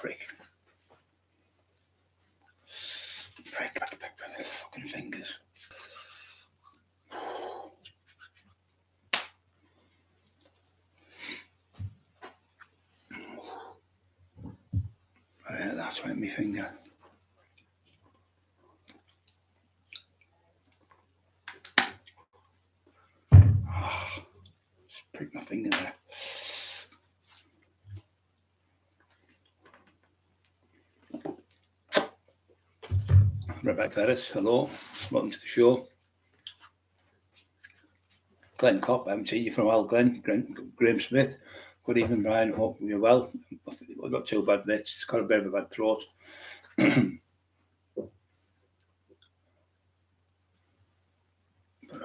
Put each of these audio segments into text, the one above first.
Prick. Fucking fingers. Right, that's right, my finger. Just prick my finger there. Rebecca Ferris, hello, welcome to the show. Glenn Copp, I haven't seen you for a while, Glenn. Graham Smith, good evening, Brian. Hope you're well. I've got too bad, mate. It's got a bit of a bad throat. But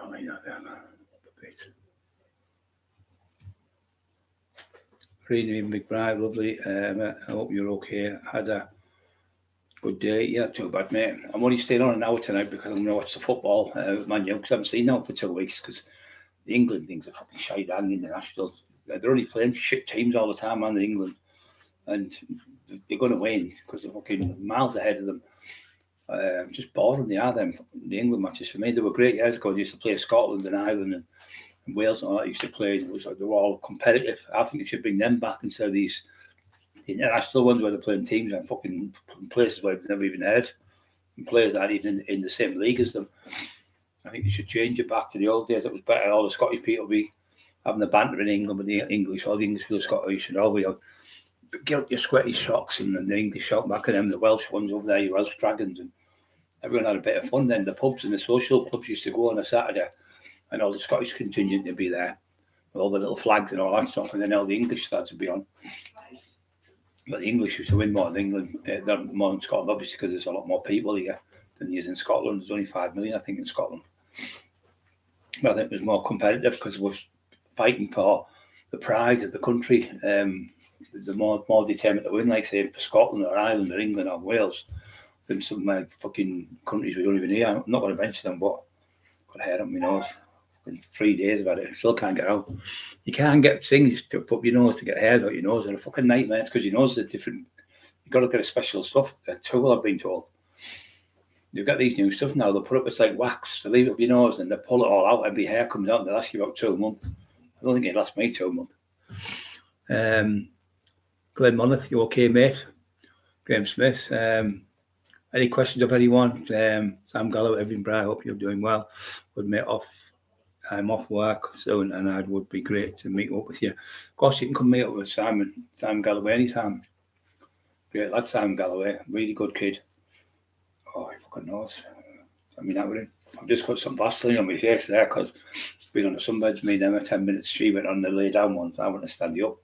I like that there, a bit. Reading in Big Brian, lovely. I hope you're okay. Had a good day. Yeah, too bad, mate. I'm only staying on an hour tonight because I'm going to watch the football, Man U, because I haven't seen that for 2 weeks because the England things are fucking shite and the internationals. They're only playing shit teams all the time, man, England. And they're going to win because they're fucking miles ahead of them. Just boring they are, them, the England matches. For me, they were great years ago. They used to play Scotland and Ireland and Wales and all that used to play. It was like they were all competitive. I think they should bring them back instead of these international ones where they're playing teams and fucking places where they've never even heard. And players that aren't even in the same league as them. I think you should change it back to the old days. It was better. All the Scottish people be having the banter in England with the English, all the English with the Scottish, and all we get your sweaty socks and the English shout back at them, the Welsh ones over there, your Welsh Dragons, and everyone had a bit of fun then. The pubs and the social clubs used to go on a Saturday, and all the Scottish contingent to be there with all the little flags and all that stuff, and then all the English started to be on. But the English used to win more than England, more than Scotland, obviously, because there's a lot more people here than there is in Scotland. There's only 5 million, I think, in Scotland. But I think it was more competitive because we're fighting for the pride of the country. They're more determined to win, like say for Scotland or Ireland or England or Wales than some fucking countries we don't even hear. I'm not going to mention them, but got hair up my nose. In 3 days about it, I still can't get out. You can't get things to put up your nose to get hairs out your nose. They're a fucking nightmare because your nose is different. You've got to get a special stuff. A tool, I've been told. You've got these new stuff now. They'll put up, it's like wax. They leave it up your nose and they pull it all out. Every hair comes out and they last you about 2 months. I don't think it lasts me 2 months. Glenn Monmouth, you okay, mate? Graham Smith. Any questions of anyone? Sam Gallo, Evan Bray, I hope you're doing well. Good mate, I'm off work soon and it would be great to meet up with you. Of course, you can come meet up with Sam Galloway anytime. Great lad, Sam Galloway. Really good kid. Oh, he fucking knows. I mean, I've just got some Vaseline on my face there because I've been on the sunbeds, me and Emma, 10 minutes. She went on the lay down ones. I want to stand you up.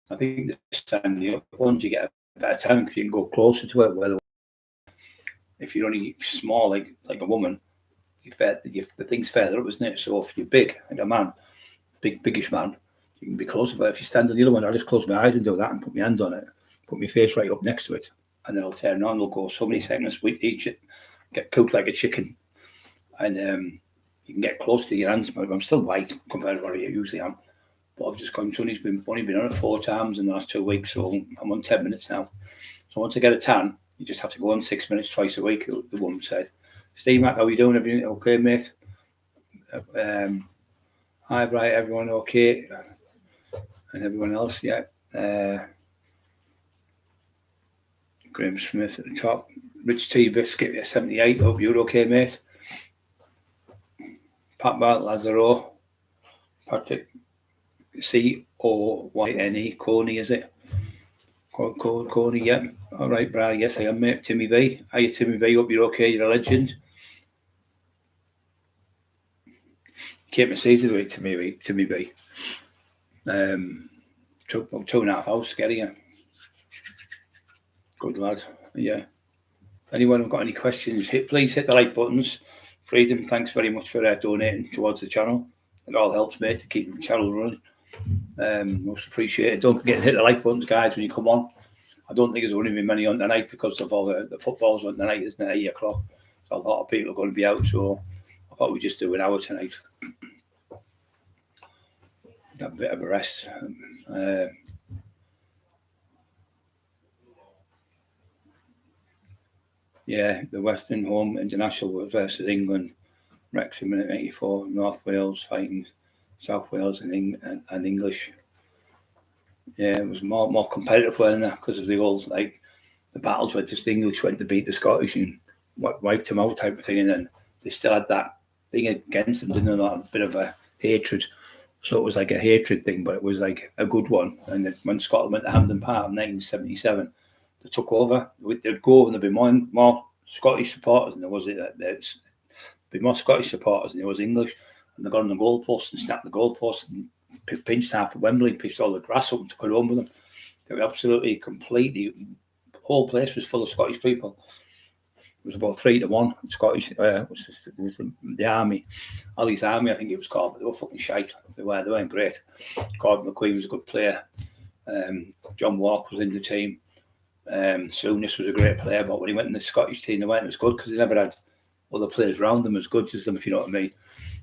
I think the stand you up ones, you get a better time because you can go closer to it. Whether if you're only small, like a woman, the thing's further up, isn't it? So if you're big, like a man, biggish man, you can be closer. But if you stand on the other one, I'll just close my eyes and do that and put my hand on it, put my face right up next to it, and then I'll turn on. We'll go so many seconds with each, get cooked like a chicken, and you can get close to your hands. I'm still white compared to what I usually am, but I've just gone. Sonny's only been on it 4 times in the last 2 weeks, so I'm on 10 minutes now. So once I get a tan, you just have to go on 6 minutes twice a week. The woman said. Steve Mac, how are you doing? Everything okay, mate? Hi, Bright, everyone okay? And everyone else, yeah. Graham Smith at the top. Rich T Biscuit at 78. Hope you're okay, mate. Pat Bart, Lazaro. Patrick Coyne, Coney, is it? Coney, yeah. All right, Brad. Yes, I am, mate. Timmy B. Hiya, Timmy B. Hope you're okay. You're a legend. Keep my seat away, Timmy B. 2.5 hours to get here. Good lad. Yeah. Anyone have got any questions? Please hit the like buttons. Freedom, thanks very much for donating towards the channel. It all helps, mate, to keep the channel running. Most appreciated. Don't forget to hit the like buttons, guys, when you come on. I don't think there's going to be many on tonight because of all the footballs on tonight, isn't it? 8 o'clock. So a lot of people are going to be out, so I thought we'd just do an hour tonight. Have a bit of a rest. Yeah, the Western Home International versus England, Wrexham in '84, North Wales fighting South Wales and English. Yeah, it was more competitive than that because of the old like the battles where just the English went to beat the Scottish and wiped them out type of thing, and then they still had that thing against them, didn't they? That bit of a hatred. So it was like a hatred thing, but it was like a good one. And then when Scotland went to Hampden Park in 1977, they took over. They'd go and there'd be more Scottish supporters than there was. There'd be more Scottish supporters than there was English. And they got on the goalpost and snapped the goalpost and pinched half of Wembley, pinched all the grass up and took it home with them. They were absolutely, completely, the whole place was full of Scottish people. It was about 3-1 Scottish. It was the army, Ali's army, I think it was called. But they were fucking shite. They weren't great. Gordon McQueen was a good player. John Walker was in the team. Souness was a great player, but when he went in the Scottish team, they weren't as good because they never had other players around them as good as them, if you know what I mean.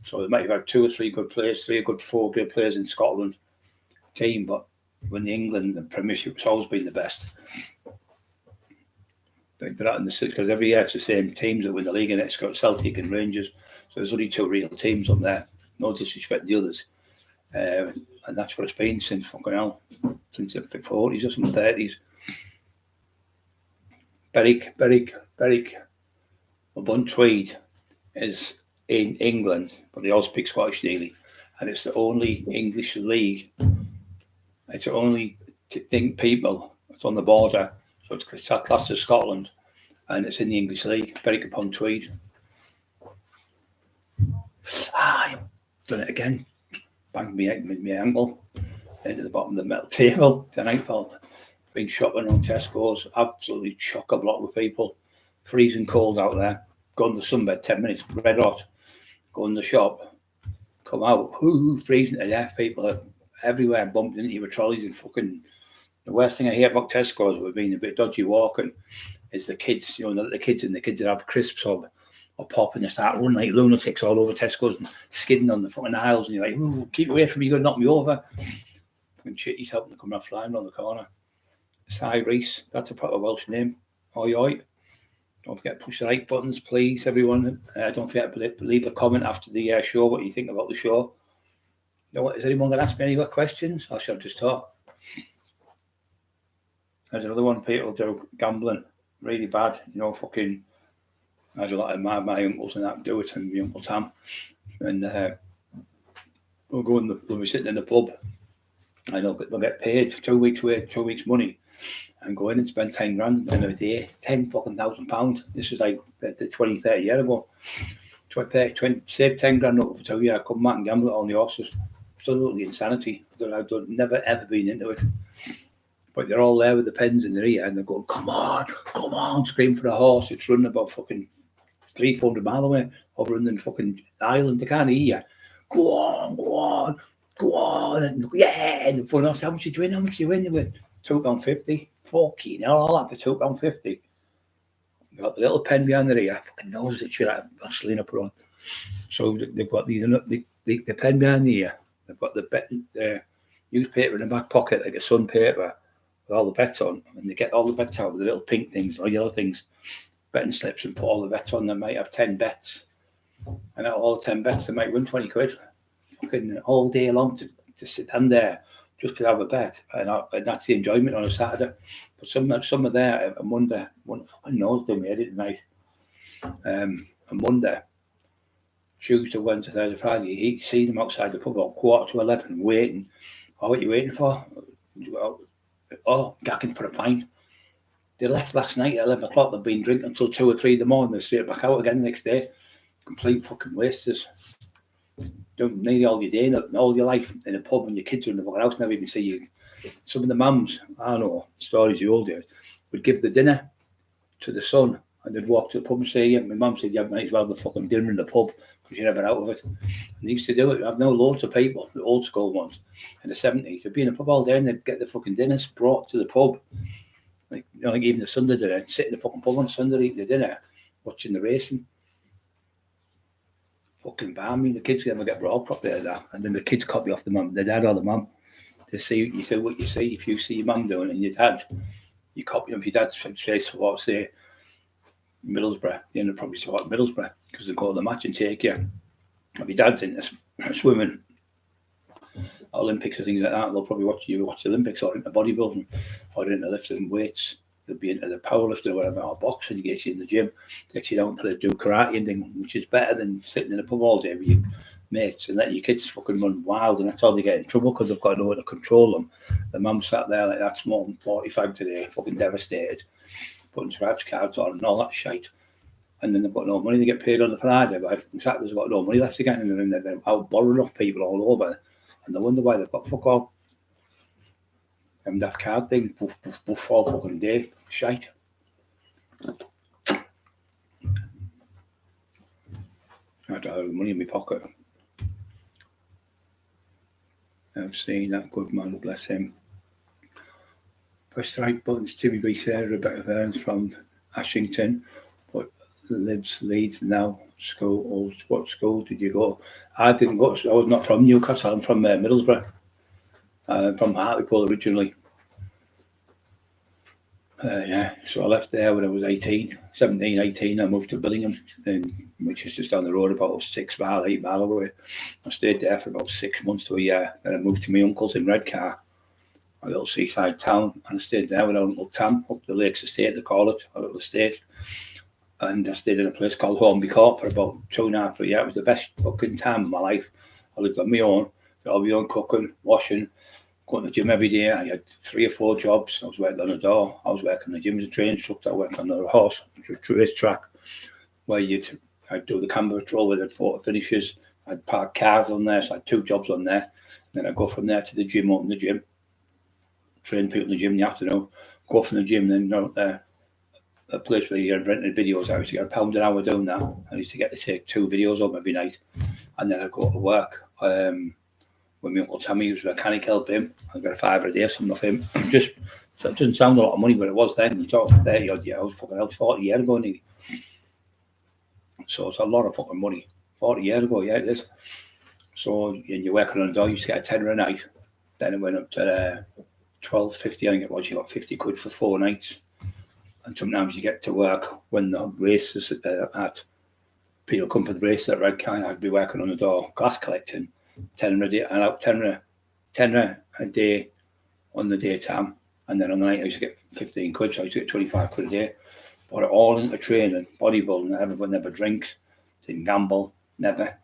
So they might have had 2 or 3 good players, 4 good players in Scotland team, but when the England the Premiership has always been the best. They're not in the because every year it's the same teams that win the league, and it's got Celtic and Rangers. So there's only 2 real teams up there. No disrespect to the others, and that's what it's been since fucking hell, since the 40s or some 30s. Berwick, Upon Tweed is in England, but they all speak Scottish nearly, and it's the only English league. It's the only people. It's on the border. So it's classed as Scotland, and it's in the English League. Berwick upon Tweed. I've done it again. Banged me ankle into the bottom of the metal table tonight. Been shopping around Tesco's. Absolutely chock-a-block with people. Freezing cold out there. Go in the sunbed 10 minutes, red hot. Go in the shop. Come out. Freezing to death. People are everywhere, bumped into your trolleys and fucking. The worst thing I hear about Tesco's with being a bit dodgy walking is the kids, the kids that have crisps or pop and they start running like lunatics all over Tesco's and skidding on the fucking aisles, and you're like, ooh, keep away from me, you're going to knock me over. Fucking shit, he's helping to come out flying around the corner. Cy Reese, that's a proper Welsh name. Oi. Don't forget to push the like buttons, please, everyone. Don't forget to leave a comment after the show, what you think about the show. Is anyone going to ask me any questions, or shall I just talk? There's another one, people do gambling really bad, fucking. There's a lot of my uncles and that do it, and my Uncle Tam. And we'll be sitting in the pub, and they'll get paid for 2 weeks' wage, 2 weeks' money, and go in and spend 10 grand in a day, £10,000. This was like the 20, 30 years ago. 20, save 10 grand up for 2 years, come back and gamble it on the horses. Absolutely insanity. I've never ever been into it. But they're all there with the pens in their ear and they're going, come on, scream for a horse. It's running about fucking 300-400 miles away over in the fucking island. They can't hear you. Go on. And yeah, and the fun horse, how much you win? They went £2.50. Fucking hell, all that for £2.50. They got the little pen behind their ear. Fucking nose that shit Vaseline put on. So they've got the pen behind the ear. They've got the newspaper in the back pocket, like a Sun paper, with all the bets on, and they get all the bets out with the little pink things or yellow things, betting slips, and put all the bets on. They might have 10 bets, and out of all 10 bets, they might win 20 quid. Fucking all day long to sit down there just to have a bet, and that's the enjoyment on a Saturday. But some are there on Monday. One fucking nose down my head tonight. On Monday, Tuesday, Wednesday, Thursday, Friday, you see them outside the pub about 11:15 waiting. Oh, what are you waiting for? Gagging for a pint. They left last night at 11 o'clock. They've been drinking until 2 or 3 in the morning. They're straight back out again the next day. Complete fucking wasters. Don't need all your day, all your life in a pub, and your kids are in the fucking house, never even see you. Some of the mums, I know, stories the old days, would give the dinner to the son, and they'd walk to the pub and say, my mum said, you might as well have the fucking dinner in the pub because you're never out of it. And they used to do it. I've known loads of people, the old school ones, in the 70s. They'd be in a pub all day and they'd get the fucking dinners brought to the pub. Like even the Sunday dinner, and sit in the fucking pub on Sunday, eating the dinner, watching the racing. Fucking balmy. The kids never get brought up properly like that. And then the kids copy off the mum, the dad or the mum, to see what you see. If you see your mum doing it and your dad, you copy them. If your dad says what say, Middlesbrough. You end up probably supporting Middlesbrough because they go to the match and take you. If your dad's into swimming, Olympics and things like that, they'll probably watch the Olympics, or into bodybuilding, or into lifting weights. They'll be into the powerlifting or whatever, or boxing. You get you in the gym, takes you down to do karate and things, which is better than sitting in a pub all day with your mates and letting your kids fucking run wild. And that's how they get in trouble, because they've got no one to control them. The mum sat there like that, smoking 45 today, fucking devastated, putting scratch cards on and all that shite. And then they've got no money. They get paid on the Friday, but Saturdays they've got no money left again, and they're out borrowing off people all over. And they wonder why they've got fuck all. And that card thing, boof, all fucking day, shite. I don't have money in my pocket. I've seen that good man, bless him. Press the right buttons to be Sarah Rebecca Burns from Ashington, but Leeds now. School, what school did you go? I didn't go. I was not from Newcastle. I'm from Middlesbrough. From Hartlepool originally. So I left there when I was 17, 18. I moved to Billingham, which is just down the road, about 8 mile away. I stayed there for about 6 months to a year. Then I moved to my uncle's in Redcar, a little seaside town, and I stayed there with Uncle Tam up the Lakes Estate, they call it, a little estate. And I stayed in a place called Hornby Court for about 2.5 years. It was the best fucking time of my life. I lived on my own, got all my own cooking, washing, going to the gym every day. I had 3 or 4 jobs. I was working on a door. I was working in the gym as a training instructor. I worked on the horse race track where I'd do the camera patrol where they'd photo finishes. I'd park cars on there, so I had 2 jobs on there. Then I'd go from there to the gym, open the gym, train people in the gym in the afternoon, go from the gym, then out there. A place where you rented videos. I used to get £1 an hour doing that. I used to get to take 2 videos up every night, and then I'd go to work. When my Uncle Tammy was a mechanic, help him. I got a £5 a day, something off him. Just so it doesn't sound a lot of money, but it was then. You talk 30 odd years, fucking hell, 40 years ago nearly. So it's a lot of fucking money. 40 years ago, yeah, it is. So and you're working on a door, you used to get a tenner a night. Then it went up to 12.50, I think it was. You got 50 quid for 4 nights. And sometimes you get to work when the races at people come for the races at Redcar. I'd be working on the door, glass collecting, tenner a day, and out tenner a day on the daytime, and then on the night I used to get 15 quid, so I used to get 25 quid a day. Put it all into training, bodybuilding. Everyone never drinks, didn't gamble, never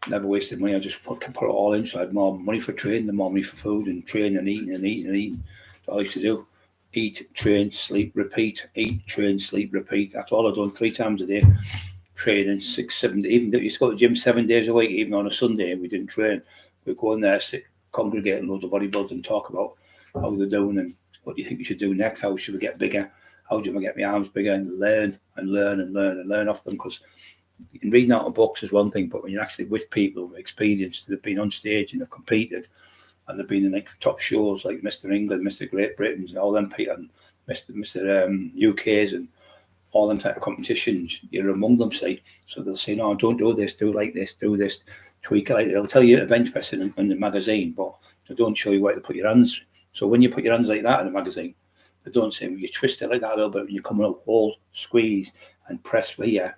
wasted money. I just put it all in, so I had more money for training, more money for food, and training and eating. That's all I used to do. Eat, train, sleep, repeat. Eat, train, sleep, repeat. That's all I've done 3 times a day. Training 6, 7 days. Even though you used to go to the gym 7 days a week, even on a Sunday, and we didn't train. We'd go in there, sit, congregate, and loads of bodybuilders and talk about how they're doing and what do you think we should do next. How should we get bigger? How do I get my arms bigger? And learn off them, because you can read out of books is one thing, but when you're actually with people with experience that have been on stage and have competed, and they've been in like top shows like Mr. England, Mr. Great Britain, and all them people, and Mr. UK's and all them type of competitions, you're among them, see. So they'll say, no, don't do this, do like this, do this, tweak it like that. They'll tell you at a bench press in the magazine, but they don't show you where to put your hands. So when you put your hands like that in the magazine, they don't say, well, you twist it like that a little bit when you're coming up, hold, squeeze, and press here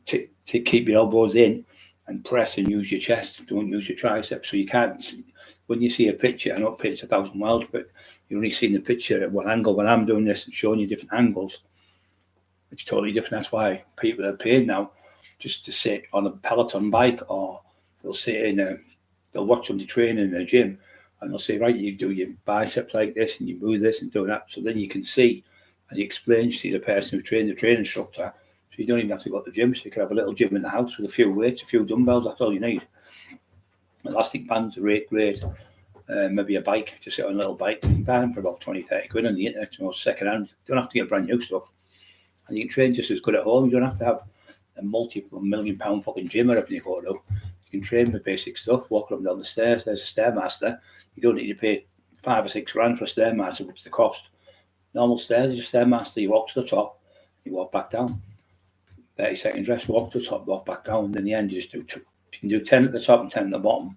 to keep your elbows in, and press and use your chest. Don't use your triceps. So you can't, when you see a picture, I know it's 1,000 miles, but you're only seeing the picture at one angle. When I'm doing this and showing you different angles, it's totally different. That's why people are paid now just to sit on a Peloton bike, or they'll sit they'll watch somebody training in a gym, and they'll say, right, you do your biceps like this, and you move this and do that. So then you can see, and you explain to the person who trained the training instructor. So you don't even have to go to the gym. So you can have a little gym in the house with a few weights, a few dumbbells. That's all you need. Elastic bands are great. Maybe a bike, to sit on a little bike. You can buy them for about 20, 30 quid on the internet, second hand. You don't have to get brand new stuff. And you can train just as good at home. You don't have to have a multi-million-pound fucking gym or everything you go to. You can train with basic stuff, walk up and down the stairs. There's a Stairmaster. You don't need to pay 5 or 6 grand for a Stairmaster, which is the cost. Normal stairs is a Stairmaster. You walk to the top, you walk back down. 30 seconds rest, walk to the top, walk back down. And in the end, you can do 10 at the top and 10 at the bottom.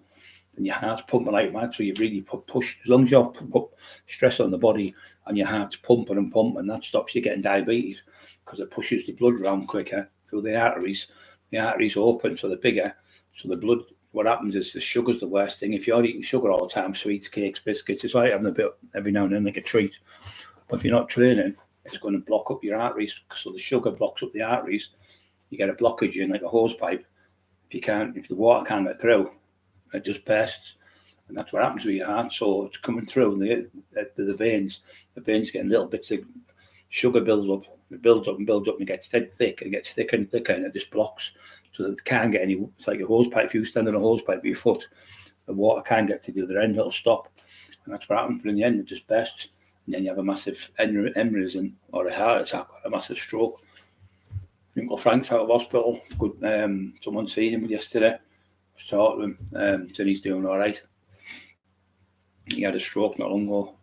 and your heart's pumping like mad. So you really push, as long as you put stress on the body and your heart's pumping and pumping, that stops you getting diabetes because it pushes the blood around quicker through the arteries. The arteries open, so they're bigger. So the blood, what happens is the sugar's the worst thing. If you're eating sugar all the time, sweets, cakes, biscuits, it's like having a bit every now and then like a treat. But if you're not training, it's going to block up your arteries. So the sugar blocks up the arteries. You get a blockage in like a hose pipe. If the water can't get through, it just bursts. And that's what happens with your heart. So it's coming through the veins. The veins getting little bits of sugar builds up. It builds up and builds up and it gets thick. It gets thicker and thicker and it just blocks. So that it can't get any. It's like a hose pipe. If you stand on a hose pipe with your foot, the water can't get to the other end. It'll stop. And that's what happens. But in the end, it just bursts. And then you have a massive aneurysm or a heart attack or a massive stroke. Uncle Frank's out of hospital. Good. Someone seen him yesterday. I talked to him. Said he's doing all right. He had a stroke not long ago.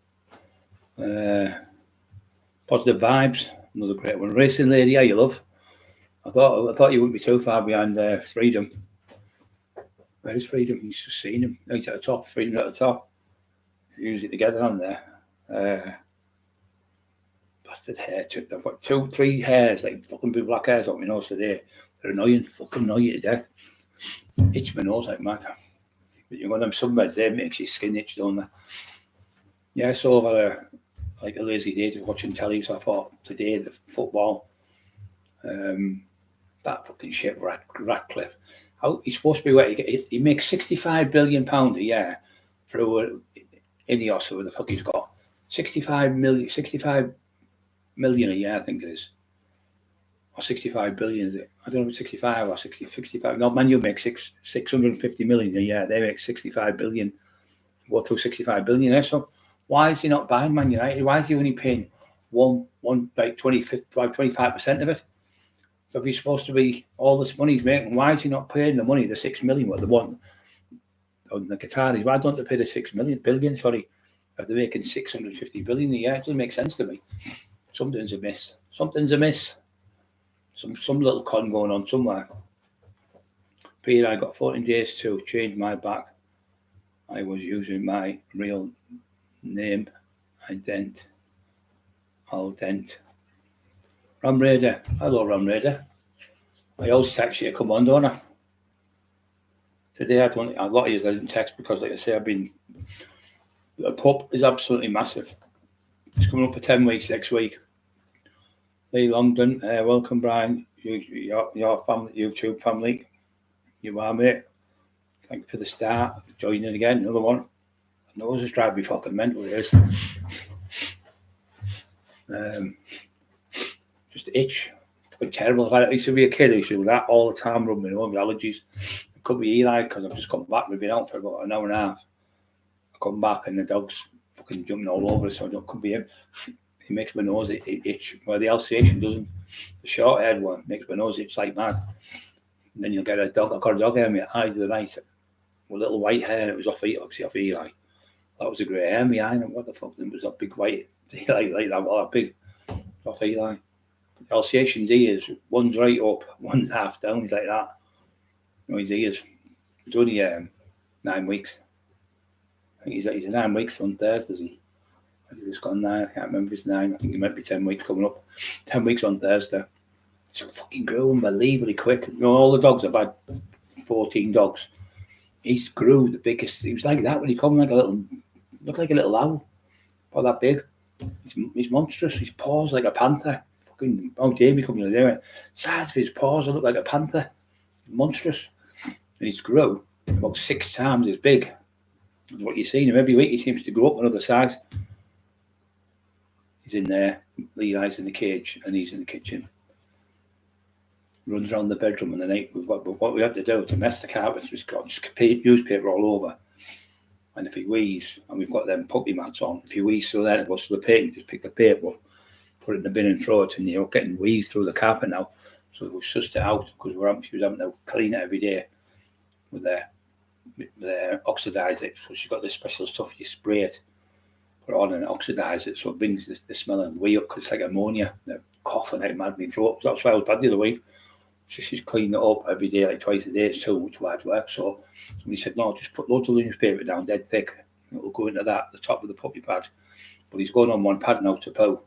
Positive Vibes, another great one. Racing Lady, yeah, you love. I thought you wouldn't be too far behind Freedom. Where is Freedom? He's just seen him. No, he's at the top. Freedom's at the top. Usually together on there. Bastard hair. I've got 2-3 hairs, like fucking big black hairs on my nose today. They're annoying. Fucking annoy you to death. Itch my nose like mad. But you got them sunbeds there, makes your skin itch, don't they? Yeah, so I've had a lazy day just watching telly, so I thought today the football, that fucking shit, Ratcliffe. He's supposed to be where he makes £65 billion a year through Ineos, or the fuck he's got. 65 million a year, I think it is. Or 65 billion, is it? I don't know if it's 65 or 65. No, Man U makes 650 million a year. They make 65 billion. Go through 65 billion there. So why is he not buying Man United? Why is he only paying like 25% of it? So if he's supposed to be all this money he's making, why is he not paying the money, the 6 million, what they want on the Qataris? Why don't they pay the 6 billion, sorry, if they're making 650 billion a year? It doesn't make sense to me. Something's amiss. Some little con going on somewhere. Peter, I got 14 days to change my back. I was using my real name. I'll dent. Ram Raider. Hello, Ram Raider. I always text you to come on, don't I? Today a lot of you I didn't text because, like I say, the pup is absolutely massive. It's coming up for 10 weeks next week. Lee Longdon, welcome, Brian. Your family, YouTube family. You are, mate. Thank you for the start. Joining again, another one. I know it's driving me fucking mental, it is. Just itch. Fucking terrible. If I used to be a kid, I used to do that all the time, rubbing my own allergies. It could be Eli because I've just come back. We've been out for about an hour and a half. I come back and the dog's fucking jumping all over, so it could be him. He makes my nose itch. Well, the Alsatian doesn't. The short-haired one makes my nose itch like mad. And then you'll get a dog. I got a dog hair in my eye the night with little white hair. It was off Eli. That was a grey hair in my eye. What the fuck? It was a big white like that. Well, big off Eli. The Alsatian's ears, one's right up, one's half down. He's like that. No, his ears. He's only 9 weeks. I think he's 9 weeks on Thursday, is he? He's just got 9, I can't remember if it's 9. I think he might be 10 weeks coming up. 10 weeks on Thursday. So fucking grew unbelievably quick. You know, all the dogs I've had, 14 dogs. He's grew the biggest. He was like that when he come, looked like a little owl. About that big. He's monstrous. His paws like a panther. Fucking, Jamie coming there. Size of his paws look like a panther. Monstrous. And he's grew about 6 times as big. That's what you're seeing him every week. He seems to grow up another size. He's in there. Lehi's in the cage and he's in the kitchen. Runs around the bedroom in the night. What we have to do to mess the carpets, we've got just newspaper all over. And if he wheezes, and we've got them puppy mats on, if he wheezes through there, it goes to the paper, just pick the paper, put it in the bin and throw it, and you're getting wheezed through the carpet now. So we've sussed it out because she was having to clean it every day with oxidize it. So she's got this special stuff, you spray it, put it on and oxidize it, so it brings the smell and way up because it's like ammonia. They're coughing out mad me throat. That's why I was bad the other week. So she's cleaning it up every day, like twice a day. It's too much hard work. So somebody said, no, just put loads of newspaper down, dead thick. It'll go into that, the top of the puppy pad. But he's going on one pad now to poo.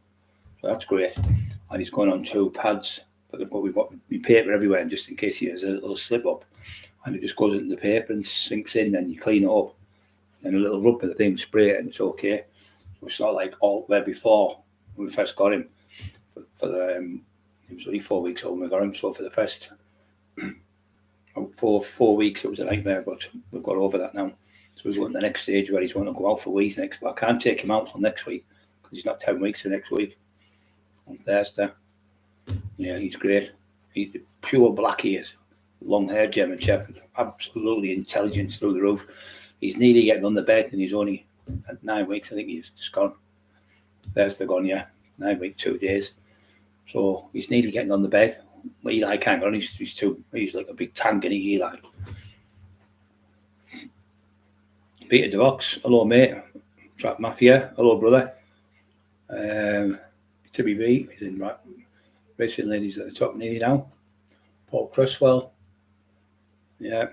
So that's great. And he's going on 2 pads. But we've got paper everywhere, just in case he has a little slip up. And it just goes into the paper and sinks in, and you clean it up. And a little rub of the thing, spray it, and it's okay. So it's not like all where before when we first got him. He was only 4 weeks old when we got him. So for the first 4 weeks, it was a nightmare, but we've got over that now. So we're going to the next stage where he's going to go out for wheeze next. But I can't take him out till next week because he's not 10 weeks for next week on Thursday. Yeah, he's great. He's the pure black he is. Long-haired German Shepherd. Absolutely intelligent through the roof. He's nearly getting on the bed and he's only at 9 weeks. I think he's just gone. Thursday gone, yeah. 9 weeks, 2 days. So he's nearly getting on the bed. Eli can't go on. He's like a big tank, and Eli. Peter DeVox, hello mate. Trap Mafia, hello brother. Tibby B, he's in racing ladies at the top nearly now. Paul Cresswell. Yeah,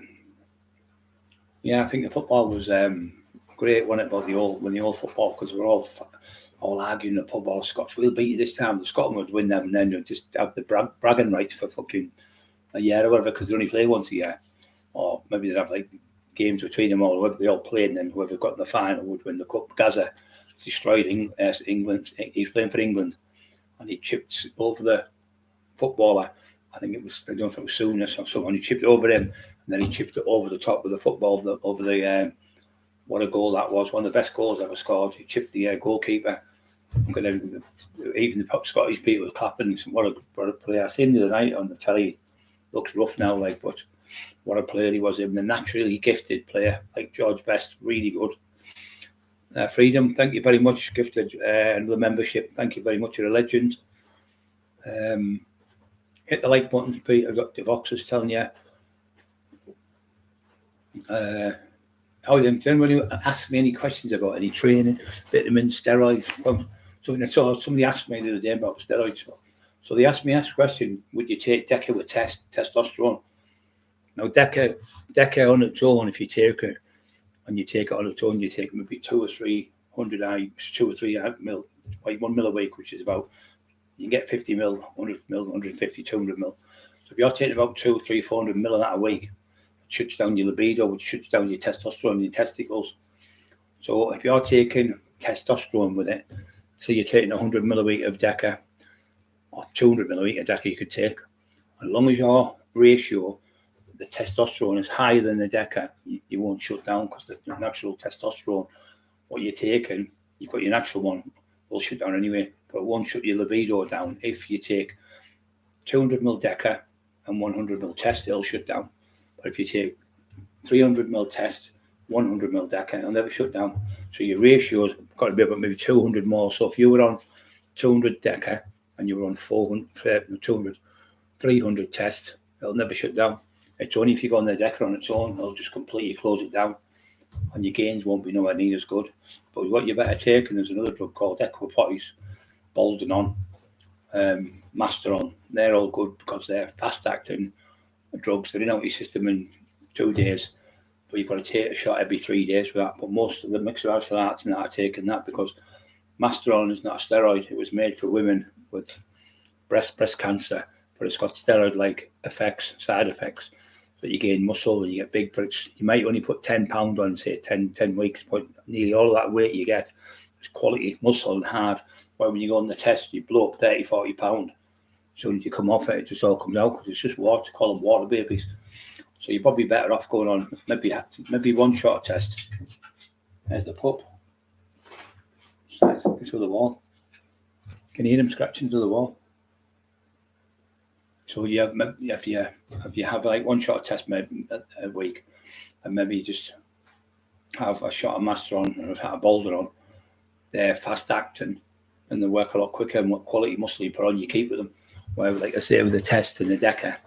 I think the football was great, wasn't it, about the old football, because we're all arguing in the pub, Scots will beat you this time. The Scotland would win them, and then they'd just have the bragging rights for fucking a year or whatever, because they only play once a year. Or maybe they'd have like games between them all, whoever they all played, and then whoever got in the final would win the cup. Gaza destroyed England. He's playing for England, and he chipped over the footballer. I think it was, I don't know if it was Souness or someone. He chipped over him, and then he chipped it over the top of the football, over the what a goal that was. One of the best goals ever scored. He chipped the goalkeeper. Even the Scottish people were clapping. What a player. I seen him the other night on the telly. Looks rough now, like, but what a player he was. Even a naturally gifted player, like George Best, really good. Freedom, thank you very much. Gifted and the membership, thank you very much. You're a legend. Hit the like button, Peter. Dr. Vox is telling you. How then? When you ask me any questions about any training, vitamins, steroids, somebody asked me the other day about steroids. So they asked me a question: would you take Deca with testosterone? Now Deca on its own, if you take it and you take it on its own, you take maybe 200 or 300 mil, like 1 mil a week, which is about, you can get 50 mil, 100 mil, 150, 200 mil. So if you're taking about 200, 300, 400 mil of that a week, it shuts down your libido, which shuts down your testosterone in your testicles. So if you're taking testosterone with it, so you're taking 100 mil a week of Deca, or 200 mil a week of Deca you could take, as long as your ratio, the testosterone is higher than the Deca, you won't shut down, because the natural testosterone, what you're taking, you've got your natural one, will shut down anyway, but it won't shut your libido down. If you take 200 mil Deca and 100 mil test, it'll shut down. But if you take 300 mil test, 100 mil Deca, it'll never shut down. So your ratio's got to be about maybe 200 more. So if you were on 200 Deca and you were on 300 test, it'll never shut down. It's only if you go on the Deca on its own, it'll just completely close it down, and your gains won't be nowhere near as good. But what you better take, and there's another drug called Equipoise, Boldenon, Masteron. They're all good because they're fast-acting drugs. They're in out your system in 2 days, but you've got to take a shot every 3 days for that. But most of the mixed martial arts are taking that, because Masteron is not a steroid. It was made for women with breast cancer, but it's got steroid-like side effects. So you gain muscle and you get big, but you might only put 10 pounds on, say 10 weeks, but nearly all of that weight you get is quality muscle and hard. But when you go on the test, you blow up 30, 40 pounds. As soon as you come off it, it just all comes out, because it's just water, call them water babies. So you're probably better off going on maybe one shot test. There's the pup. It's to the wall. Can you hear him scratching to the wall? So yeah, if you have like one shot test maybe a week, and maybe you just have a shot of Masteron and a shot of Bolderon, they're fast acting and they work a lot quicker, and what quality muscle you put on, you keep with them. Where, like I say, with the test and the Deca,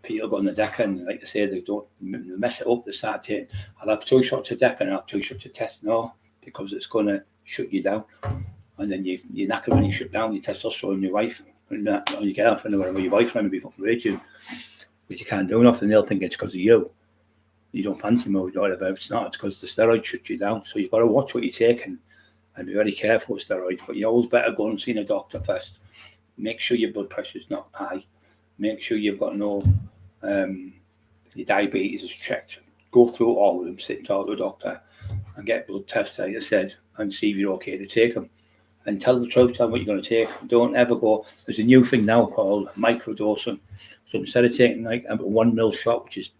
people go on the Deca, and like I say, they don't mess it up. They start taking, I'll have 2 shots of Deca and I'll have 2 shots of test. No, because it's going to shut you down, and then you're knackered when you shut down your testosterone in your wife. and your girlfriend or whatever, your boyfriend will be fucking raging, but you can't do nothing. They'll think it's because of you. You don't fancy them or whatever. It's not. It's because the steroids shut you down. So you've got to watch what you're taking and be very careful with steroids. But you always better go and see a doctor first. Make sure your blood pressure's not high. Make sure you've got no your diabetes is checked. Go through all of them. Sit and talk to a doctor and get blood tests, like I said, and see if you're okay to take them. And tell the truth, tell them what you're going to take. Don't ever go. There's a new thing now called microdosing. So instead of taking like a 1 ml shot, which is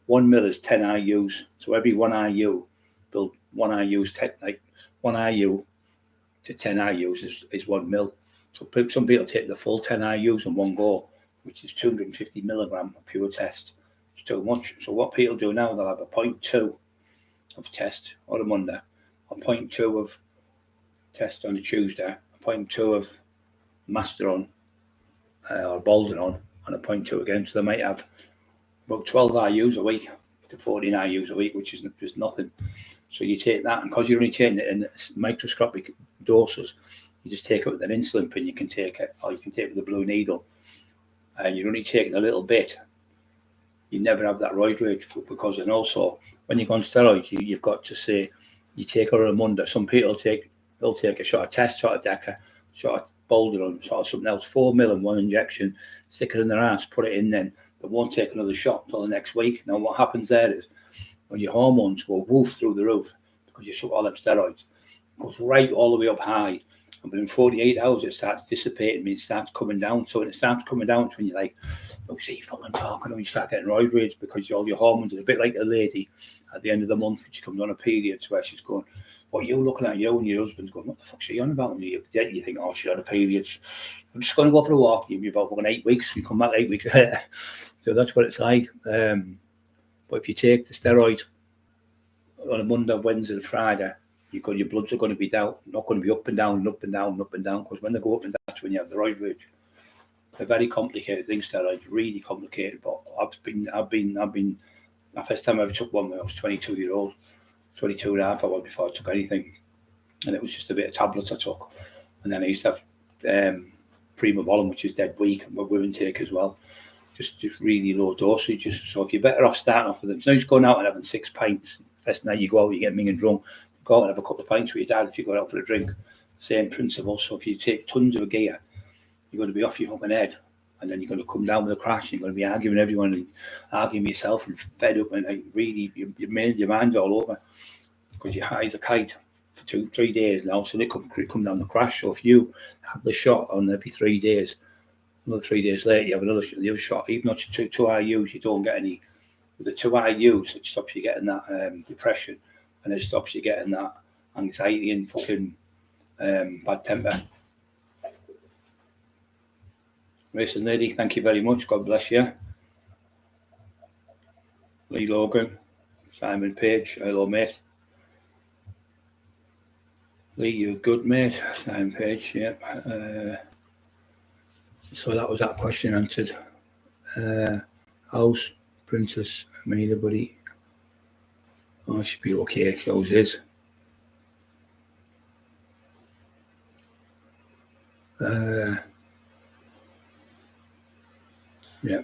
1 ml is 10 IUs. So every 1 IU, build 1 IU is like 1 IU to 10 IUs is 1 ml. So some people take the full 10 IUs in one go, which is 250 milligram of pure test. It's too much. So what people do now, they'll have a 0.2 of test on a Monday, a 0.2 of test on a Tuesday, a 0.2 of Masteron or Bolderon, and a 0.2 again. So they might have about 12 IUs a week to 14 IUs a week, which is just nothing. So you take that, and because you're only taking it in microscopic doses, you just take it with an insulin pen. You can take it, or you can take it with a blue needle, and you're only taking a little bit. You never have that roid rage because, and also when you go on steroids, you've got to say you take it on a Monday. Some people they'll take a shot of test, shot of Deca, shot of Bolderon, shot of something else, 4 ml in one injection, stick it in their ass, put it in, then they won't take another shot until the next week. Now what happens there is when your hormones go woof through the roof because you took all them steroids, it goes right all the way up high, and within 48 hours it starts dissipating, it starts coming down. So when it starts coming down, it's when you're like, oh, see, fucking talking, and you start getting roid rage because all your hormones are a bit like a lady at the end of the month when she comes on a period, where she's going, what are you looking at? You and your husband's going, what the fuck's she on about? And you think, oh, she's on a period. I'm just going to go for a walk. You'll be about 8 weeks. You come back 8 weeks. So that's what it's like. But if you take the steroid on a Monday, Wednesday, and Friday, your bloods are going to be down, not going to be up and down and up and down and up and down. Because when they go up and down, that's when you have the roid rage. They're very complicated things. Steroids, really complicated. But I've been. The first time I ever took one when I was 22-year-old. 22 and a half I was before I took anything, and it was just a bit of tablets I took, and then I used to have primobolan, which is dead weak, and women take as well, just really low dosages. So if you're better off starting off with them, it's no just going out and having 6 pints. First night you go out, you get minging drunk, go out and have a couple of pints with your dad if you go out for a drink. Same principle. So if you take tons of gear, you're going to be off your fucking head, and then you're going to come down with a crash, and you're going to be arguing everyone and arguing with yourself and fed up, and like really your mind's all over because you're high as a kite for 2-3 days now. So they come down the crash. So if you have the shot on every 3 days, another 3 days later you have the other shot, even though it's two IUs, you don't get any. With the 2 IUs, it stops you getting that depression, and it stops you getting that anxiety and fucking bad temper. Racing lady, thank you very much. God bless you. Lee Logan, Simon Page, hello mate. Lee, you're good mate. Simon Page, yeah. So that was that question answered. House, Princess, anybody? Oh, should be okay. She always is. Yeah.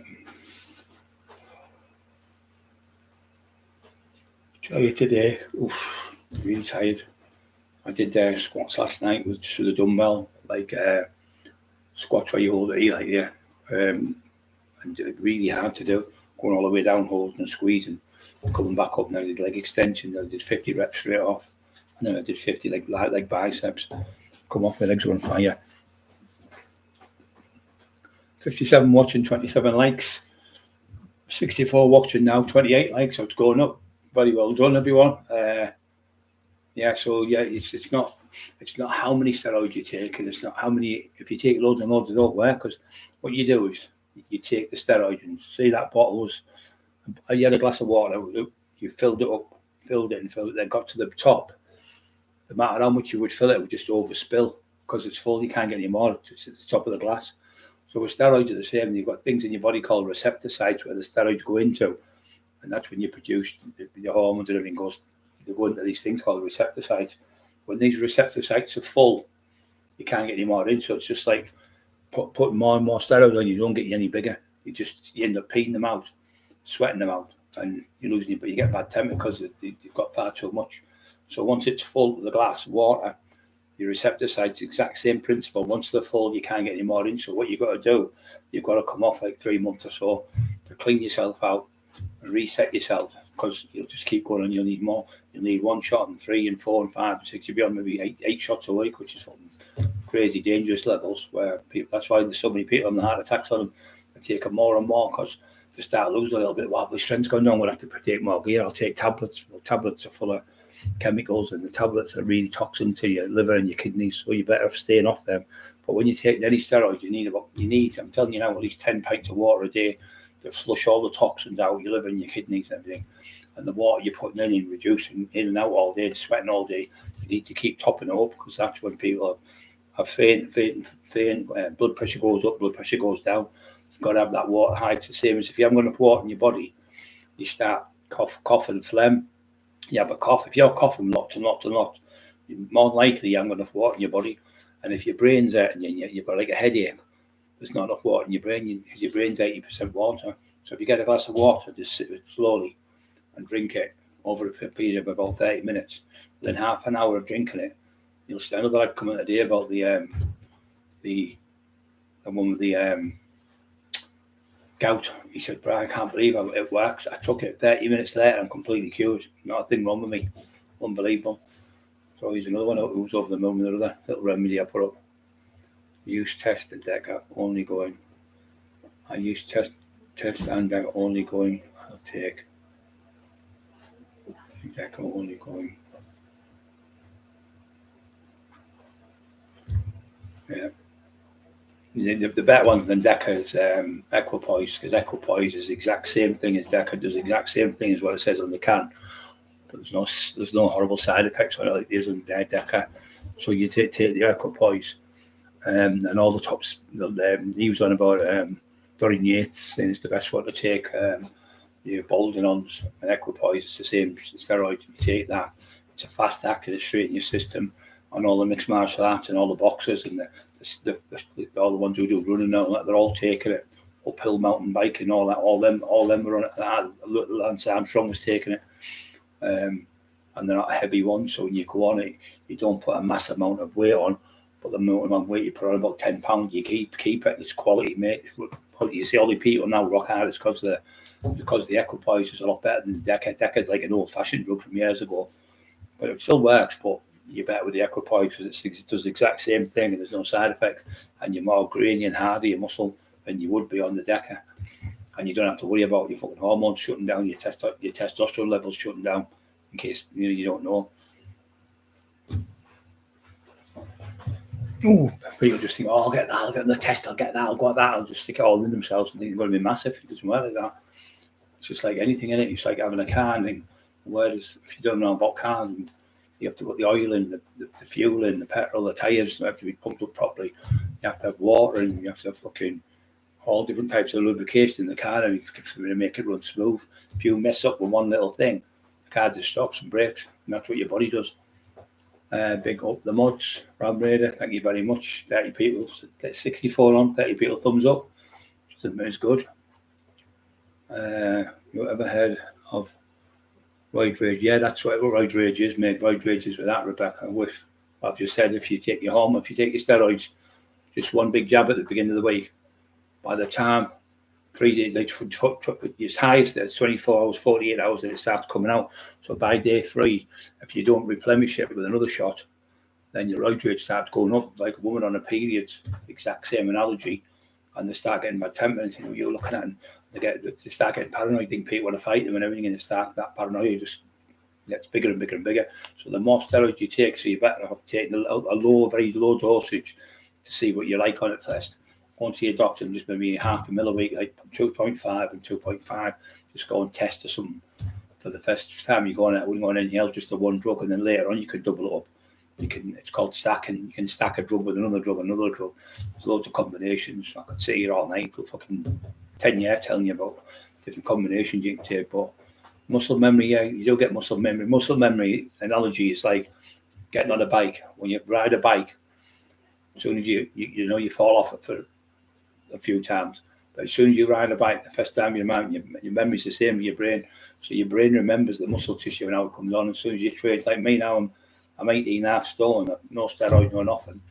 Tell you today, really tired. I did squats last night with a dumbbell, like squats where you hold it here, like and really hard to do. Going all the way down, holding and squeezing, coming back up. And I did leg extension. I did 50 reps straight off, and then I did 50 like biceps. Come off, my legs were on fire. 57 watching, 27 likes. 64 watching now, 28 likes. So it's going up. Very well done, everyone. It's not how many steroids you take, and it's not how many. If you take loads and loads, they don't work. Because what you do is you take the steroid and see that bottle was. You had a glass of water. You filled it up, then got to the top. No matter how much you would fill it, would just overspill because it's full. You can't get any more. It's at the top of the glass. So with steroids are the same. You've got things in your body called receptor sites where the steroids go into, and that's when you produce your hormones and everything goes. They go into these things called receptor sites. When these receptor sites are full, you can't get any more in. So it's just like putting more and more steroids on, you don't get you any bigger. You end up peeing them out, sweating them out, and you're losing. But you get bad temper because you've got far too much. So once it's full, the glass of water, your receptor side's the exact same principle. Once they're full, you can't get any more in. So what you've got to do, you've got to come off like 3 months or so to clean yourself out and reset yourself, because you'll just keep going and you'll need more. You'll need 1 shot and 3 and 4 and 5 and 6. You'll be on maybe eight shots a week, which is crazy dangerous levels, where people, that's why there's so many people on the heart attacks on them. They take them more and more because they start losing a little bit. Well, my strength's going down, we'll have to take more gear. I'll take tablets. Well, tablets are full of chemicals, and the tablets are really toxic to your liver and your kidneys, so you're better off staying off them. But when you take any steroids, you need, I'm telling you now, at least 10 pints of water a day to flush all the toxins out your liver and your kidneys and everything. And the water you're putting in, reducing in and out all day, sweating all day, you need to keep topping it up, because that's when people have faint, blood pressure goes up, blood pressure goes down. You've got to have that water high. It's the same as if you haven't got enough water in your body, you start cough and phlegm. You have a cough. If you're coughing lots and lots and lots, you're more likely you haven't got enough water in your body. And if your brain's hurting you, you've got like a headache, there's not enough water in your brain, because your brain's 80% water. So if you get a glass of water, just sip it slowly and drink it over a period of about 30 minutes. Within half an hour of drinking it, you'll see. Another lad coming today about the one with the gout. He said, "Brian, I can't believe how it works. I took it 30 minutes later, I'm completely cured. Not a thing wrong with me. Unbelievable." So he's another one who's over the moon with another little remedy I put up. Use test and Deca only going. I use test and Deca only going. I'll take Deca only going. Yeah. The better one than Deca is Equipoise, because Equipoise is the exact same thing as Deca, does the exact same thing as what it says on the can. But there's no horrible side effects on it like there is on Deca. So you take the Equipoise, and all the tops. He was on about Dorian Yates saying it's the best one to take. Your Boldenons and Equipoise, it's the same steroid. You take that, it's a fast acting, it's straight in your system. And all the mixed martial arts and all the boxers and all the ones who do running now, they're all taking it. Uphill mountain biking, all that, all them were on it. Lance Armstrong was taking it, and they're not a heavy one. So when you go on it, you don't put a massive amount of weight on, but the amount of weight you put on, about 10 pounds, you keep it. It's quality, mate. You see all the people now rock hard. It's because the Equipoise is a lot better than Deca. Deca's like an old-fashioned drug from years ago, but it still works. But you're better with the Equipoise because it does the exact same thing and there's no side effects, and you're more grainy and harder your muscle than you would be on the Deca, and you don't have to worry about your fucking hormones shutting down, your testosterone levels shutting down, in case you don't know. People just think, I'll get the test, I'll get that, I'll got that, I'll just stick it all in themselves and think it's going to be massive. It doesn't work like that. It's just like anything in it. It's like having a car, and whereas if you don't know about cars, you have to put the oil in, the fuel in, the petrol, the tyres have to be pumped up properly. You have to have water, and you have to have fucking all different types of lubrication in the car and to make it run smooth. If you mess up with one little thing, the car just stops and breaks, and that's what your body does. Big up the mods, Rob Raider, thank you very much. 30 people, 64 on, 30 people thumbs up. It's good. You ever heard of roid rage? Yeah, that's what roid rage is, mate. Roid rage is with that, Rebecca. With I've just said, if you take your steroids, just one big jab at the beginning of the week, by the time 3 days, like as high as that's 24 hours, 48 hours, that it starts coming out. So by day 3, if you don't replenish it with another shot, then your roid rage starts going up like a woman on a period. Exact same analogy, and they start getting bad temper and saying, "Oh, you're looking at them." They start getting paranoid, think people want to fight them and everything, and that paranoia just gets bigger and bigger and bigger. So the more steroids you take, so you're better off taking a very low dosage to see what you like on it first. Go and see a doctor and just maybe half a mil a week, like 2.5 and 2.5. Just go and test or something. For the first time you go on it, I wouldn't go on anything else, just the one drug, and then later on you can double it up. It's called stacking. You can stack a drug with another drug. There's loads of combinations. I could sit here all night for fucking 10 years telling you about different combinations you can take. But muscle memory, yeah, you do get muscle memory. Muscle memory analogy is like getting on a bike. When you ride a bike, as soon as you fall off it for a few times. But as soon as you ride a bike, the first time you're out, your memory's the same with your brain. So your brain remembers the muscle tissue and how it comes on. As soon as you train, like me now, I'm 18.5 stone, no steroids, no nothing.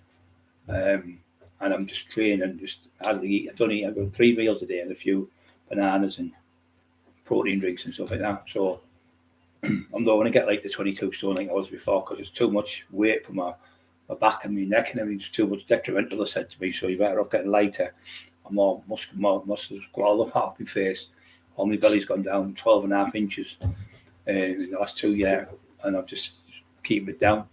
And I'm just training, just hardly eat. I don't eat. I've got 3 meals a day and a few bananas and protein drinks and stuff like that. So I'm not going to get like the 22 stone like I was before because it's too much weight for my back and my neck and everything's too much detrimental, they said to me. So you better off getting lighter and more muscles got all up half my face. All my belly's gone down 12.5 inches in the last 2 years, and I'm just keeping it down.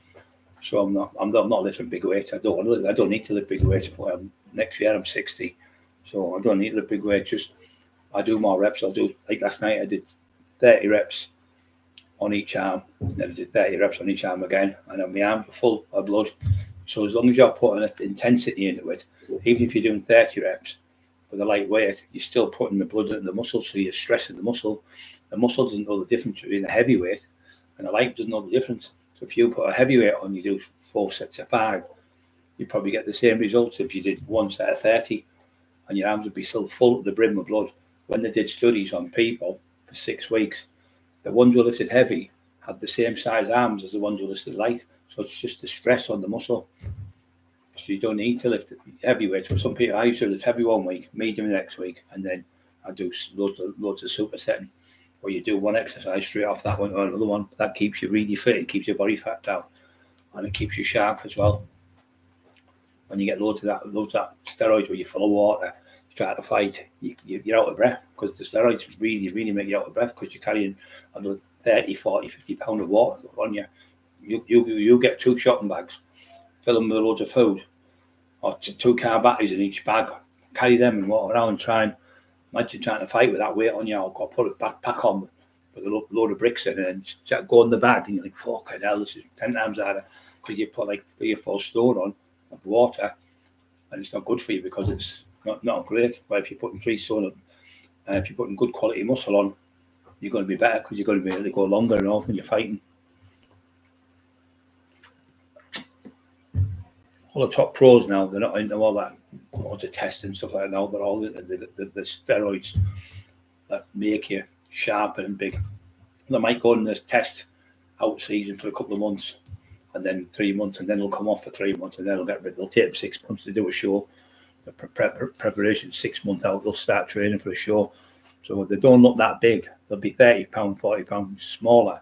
So I'm not lifting big weights. I don't need to lift big weights. Next year I'm 60, so I don't need to lift big weights. Just I do more reps. I'll do like last night. I did 30 reps on each arm, then I did 30 reps on each arm again, and then my arms were full of blood. So as long as you're putting intensity into it, even if you're doing 30 reps with a light weight, you're still putting the blood into the muscle, so you're stressing the muscle. The muscle doesn't know the difference between a heavy weight and a light doesn't know the difference. So if you put a heavy weight on, you do 4 sets of 5, you probably get the same results if you did 1 set of 30, and your arms would be still full to the brim with blood. When they did studies on people for 6 weeks, the ones who lifted heavy had the same size arms as the ones who lifted light. So it's just the stress on the muscle. So you don't need to lift heavy weights. For some people, I used to lift heavy 1 week, medium the next week, and then I do loads of supersetting, where you do one exercise straight off that one or another one. That keeps you really fit, it keeps your body fat down, and it keeps you sharp as well. When you get loads of that steroids where you're full of water, you try to fight, you're out of breath, because the steroids really, really make you out of breath, because you're carrying another 30, 40, 50 pounds of water on you. You get 2 shopping bags, fill them with loads of food, or 2 car batteries in each bag, carry them and walk around and imagine trying to fight with that weight on you, or put a backpack on with a load of bricks in it and go in the bag, and you're like, fucking hell, this is 10 times harder, because you put like 3 or 4 stone on of water, and it's not good for you because it's not great. But if you're putting 3 stone on, and if you're putting good quality muscle on, you're going to be better, because you're going to be able to go longer and all when you're fighting. All the top pros now, they're not into all that, loads of tests and stuff like that now. They're all the steroids that make you sharper and big. They might go in the test out season for a couple of months, and then 3 months, and then they'll come off for 3 months, and then they'll take them 6 months to do a show. The preparation 6 months out, they'll start training for a show. So they don't look that big. They'll be 30 pounds, 40 pounds smaller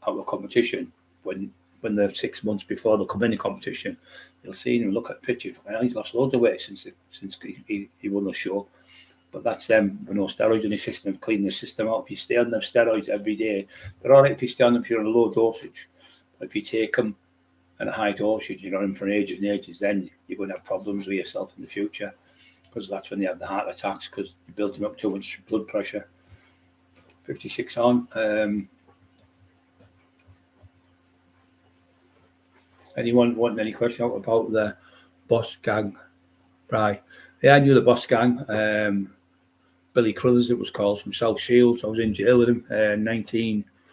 out of competition when they're 6 months before they come in the competition. You'll see him look at pictures. Well, he's lost loads of weight since he won the show. But that's them with no steroids in the system, cleaning the system out. If you stay on them steroids every day, they're all right if you stay on them if you're on a low dosage. But if you take them at a high dosage, you're on them for ages and ages, then you're going to have problems with yourself in the future, because that's when you have the heart attacks, because you're building up too much blood pressure. 56 on. Anyone want any question about the Boss Gang? Right. Yeah, I knew the Boss Gang. Billy Crothers, it was called, from South Shields. I was in jail with him. 1994.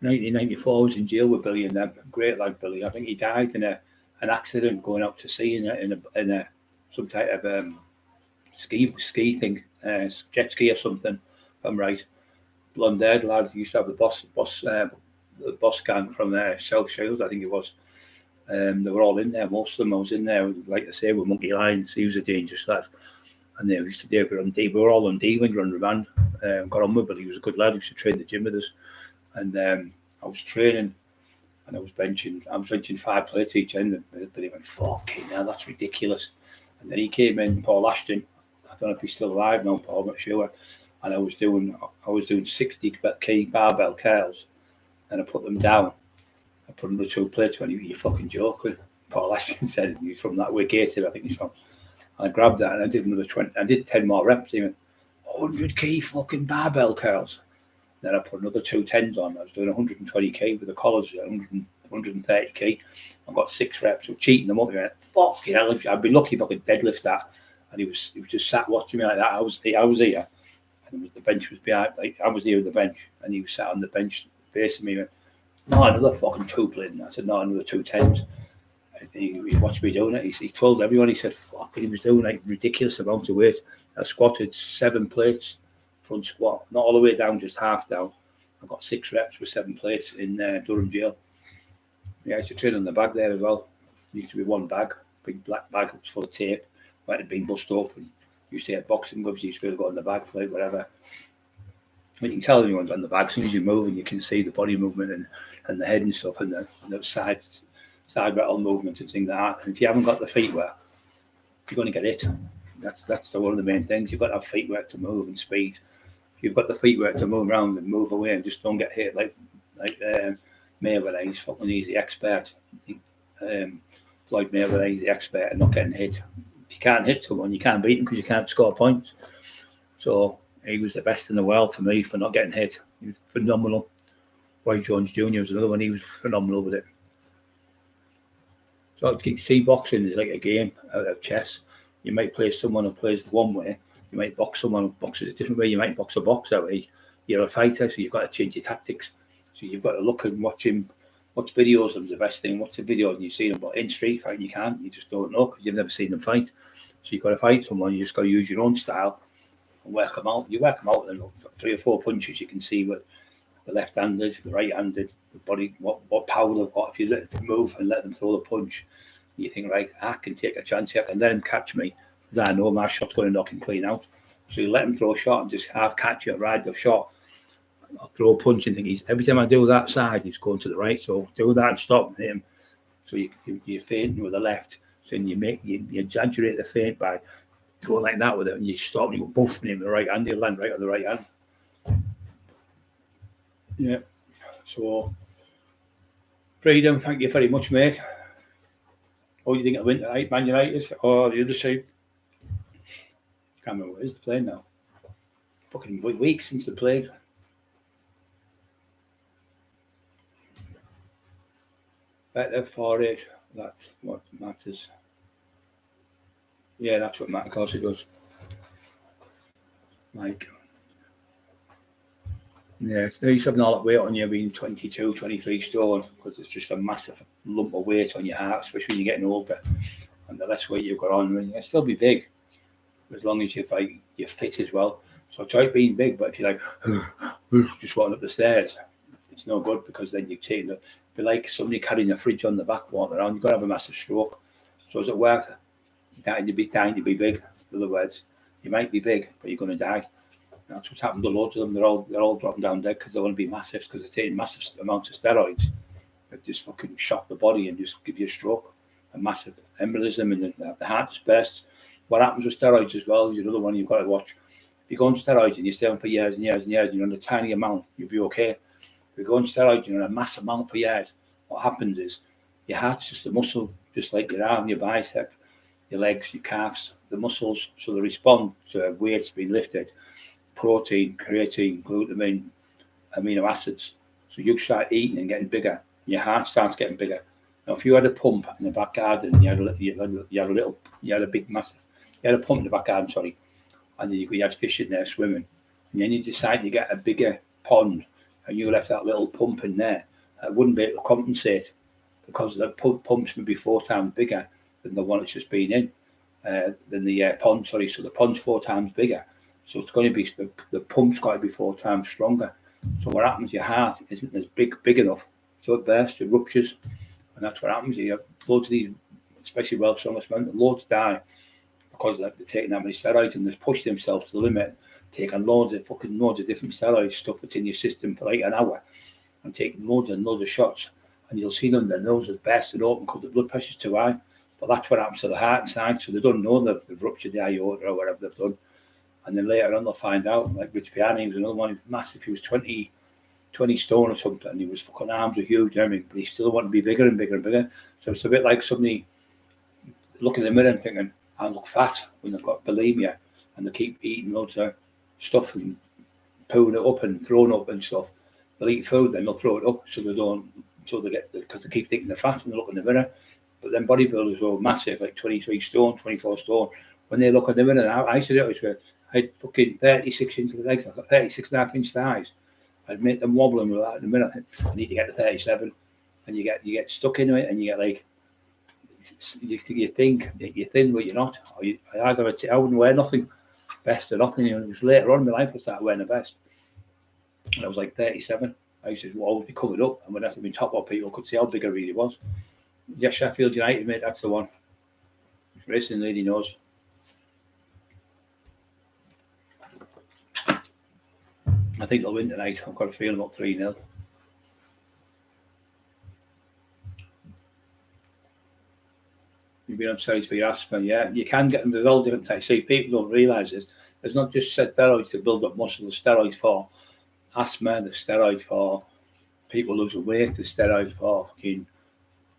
I was in jail with Billy and them. Great lad, Billy. I think he died in an accident going out to sea in a some type of ski thing, jet ski or something. If I'm right. Blonde haired lad used to have the boss gang from South Shields, I think it was. They were all in there, most of them. I was in there, like I say, with Monkey Lions. He was a dangerous lad. And they used to do it on D. We were all on D when we were on remand. Got on with Billy. He was a good lad. He used to train the gym with us. And I was training and I was benching 5 plates each end. And Billy went, fucking hell, that's ridiculous. And then he came in, Paul Ashton. I don't know if he's still alive now, Paul, I'm not sure. And I was doing 60 key barbell curls, and I put them down. I put them on the 2 plates. When you're fucking joking, Paul Ashton said, he's from that way, Gated, I think he's from. And I grabbed that and I did another 20. I did 10 more reps. Even 100 key fucking barbell curls. Then I put another 2 10s on. I was doing 120 key with the collars, 130 key. I got 6 reps of cheating them up. He went, fucking hell! I'd be lucky if I could deadlift that. And he was just sat watching me like that. I was here. And the bench was behind, like I was here at the bench, and he was sat on the bench facing me. Went, no, another fucking 2 plate. I said, no, another 2 10s. he watched me doing it. He told everyone, he said, fuck, he was doing like ridiculous amounts of weight. I squatted 7 plates, front squat, not all the way down, just half down. I got 6 reps with 7 plates in Durham jail. Yeah, I used to train on the bag there as well. It used to be one bag, big black bag, it was full of tape, where it had been bust up. And used to get boxing gloves, you used to be able to go on the bag for like whatever. But you can tell anyone's on the bag as soon as you move, and you can see the body movement and the head and stuff, and the side rattle movement and things like that. And if you haven't got the feet work, you're going to get hit. That's one of the main things. You've got to have feet work to move and speed. If you've got the feet work to move around and move away and just don't get hit like Mayweather. He's fucking easy expert. Floyd Mayweather, he's the expert at not getting hit. If you can't hit someone, you can't beat him because you can't score points. So he was the best in the world for me for not getting hit. He was phenomenal. Roy Jones Jr. was another one. He was phenomenal with it. So you see, boxing is like a game out of chess. You might play someone who plays the one way. You might box someone who boxes a different way. You might box a boxer. You're a fighter, so you've got to change your tactics. So you've got to look and watch videos of him. The best thing, watch the video and you see them. But in street fighting, you can't. You just don't know because you've never seen them fight. So you've got to fight someone. You just got to use your own style and work them out. You work them out, and 3 or 4 punches, you can see what the left-handed, the right-handed, the body, what power they've got. If you let them move and let them throw the punch, you think, right, I can take a chance here and let him catch me because I know my shot's going to knock him clean out. So you let him throw a shot and just half catch you, ride the shot. I'll throw a punch and think every time I do that side, he's going to the right. So do that and stop him. So you're feinting with the left. So you exaggerate the feint by going like that with it, and you stop and you go boofing him with the right hand. He'll land right on the right hand. Yeah. So Freedom, thank you very much, mate. What do you think of winter night, Man United or the other side? Can't remember where's the playing now. Fucking weeks since they played. Better for it. That's what matters. Yeah, that's what matters. Of course it does. Like, yeah, it's nice having all that weight on you being 22, 23 stone because it's just a massive lump of weight on your heart, especially when you're getting older. And the less weight you've got on, you can still be big as long as you're fit as well. So try being big, but if you're like just walking up the stairs, it's no good because then you're taking it. Be like somebody carrying a fridge on the back walking around. You've got to have a massive stroke. So is it worth it? Dying to be big. In other words, you might be big, but you're going to die. That's what's happened to loads of them. They're all dropping down dead because they want to be massive because they're taking massive amounts of steroids that just fucking shock the body and just give you a stroke, a massive embolism, and the heart just bursts. What happens with steroids as well is another one you've got to watch. If you go on steroids and you stay on for years and years and years, you're on a tiny amount, you'll be okay. If you go on steroids, you're on a massive amount for years. What happens is your heart's just a muscle, just like your arm, your bicep, your legs, your calves, the muscles. So they respond to weights being lifted. Protein, creatine, glutamine, amino acids. So you start eating and getting bigger. And your heart starts getting bigger. Now, if you had a pump in the back garden, you had a pump in the back garden, sorry, and then you had fish in there swimming, and then you decide to get a bigger pond, and you left that little pump in there, it wouldn't be able to compensate because the pump's maybe 4 times bigger than the one that's just been in, than the pond, sorry. So the pond's 4 times bigger. So it's going to be, the pump's got to be 4 times stronger. So what happens, your heart isn't as big enough. So it bursts, it ruptures. And that's what happens. You have loads of these, especially world strongest men, loads die because they're taking that many steroids and they've pushed themselves to the limit, taking loads of different steroids, stuff that's in your system for like an hour and taking loads and loads of shots. And you'll see them, their nose is bursting open because the blood pressure's too high. But that's what happens to the heart inside. So they don't know they've ruptured the aorta or whatever they've done. And then later on they'll find out, like Rich Piani was another one, he was massive, he was 20 stone or something, and he was fucking arms were huge and everything, but he still wanted to be bigger and bigger and bigger. So it's a bit like somebody looking in the mirror and thinking, I look fat, when they've got bulimia, and they keep eating loads of stuff and pulling it up and throwing up and stuff. They'll eat food, then they'll throw it up, so they get, because they keep thinking they're fat when they look in the mirror. But then bodybuilders were massive, like 23 stone, 24 stone. When they look in the mirror, I used to do it, I had fucking 36 inch legs, I've got 36.5-inch thighs. I'd make them wobbling with that in the mirror. I need to get to 37, and you get stuck into it, and you get like you think that you're thin, but you're not. Or I wouldn't wear nothing, vest or nothing. You know, it was later on in my life I started wearing a vest. And I was like 37. I used to always be covered up, and when I had to be top up, people could see how big I really was. Yeah, Sheffield United, mate, that's the one. Racing lady knows. I think they'll win tonight. I've got a feeling about 3-0. You've been on steroids for your asthma, yeah. You can get them, there's all different types. See, people don't realise this. There's not just steroids to build up muscle, there's steroids for asthma, there's steroids for people losing weight, there's steroids for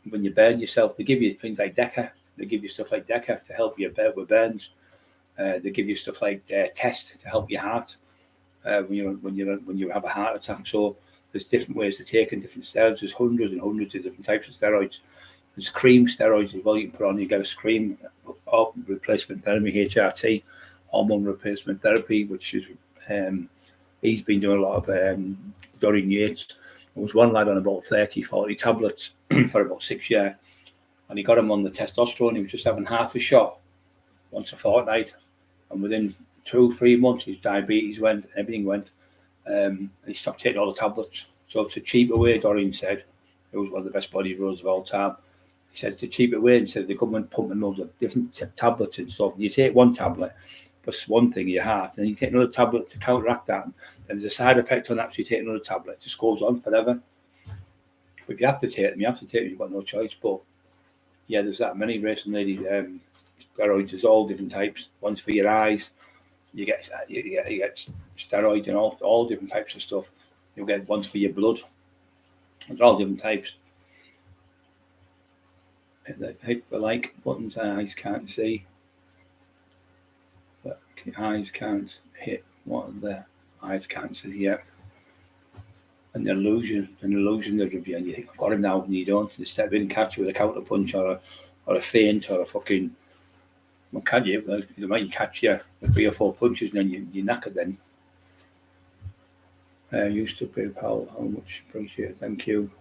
when you burn yourself. They give you things like Deca. They give you stuff like Deca to help you with burns. They give you stuff like Test to help your heart when you have a heart attack. So there's different ways to take and different steroids. There's hundreds and hundreds of different types of steroids. There's cream steroids as well. You can put on. You get a cream replacement therapy, HRT, hormone replacement therapy, which is he's been doing a lot of Dorian Yates. There was one lad on about 30, 40 tablets for about 6 years, and he got him on the testosterone. He was just having half a shot once a fortnight, and within 2-3 months his diabetes went, everything went, and he stopped taking all the tablets. So it's a cheaper way, Dorian said, who was one of the best bodybuilders of all time. He said it's a cheaper way instead of the government pumping loads of different tablets and stuff. You take one tablet plus one thing in your heart, and you take another tablet to counteract that, and there's a side effect on that, so you take another tablet. It just goes on forever. But if you have to take them, you've got no choice. But yeah, there's that many racing ladies. Steroids, there's all different types. One's for your eyes. You get steroids and all different types of stuff. You'll get ones for your blood. There's all different types. Hit the like buttons. Eyes can't see. But eyes can't hit. What the eyes can't see yet. An illusion of review, and you think I've got him now, and you don't. You step in, catch you with a counter punch or a feint or a fucking. Well, can you? They might catch you with 3 or 4 punches, and then you're knackered. Then. Used to PayPal. How much appreciate it. Thank you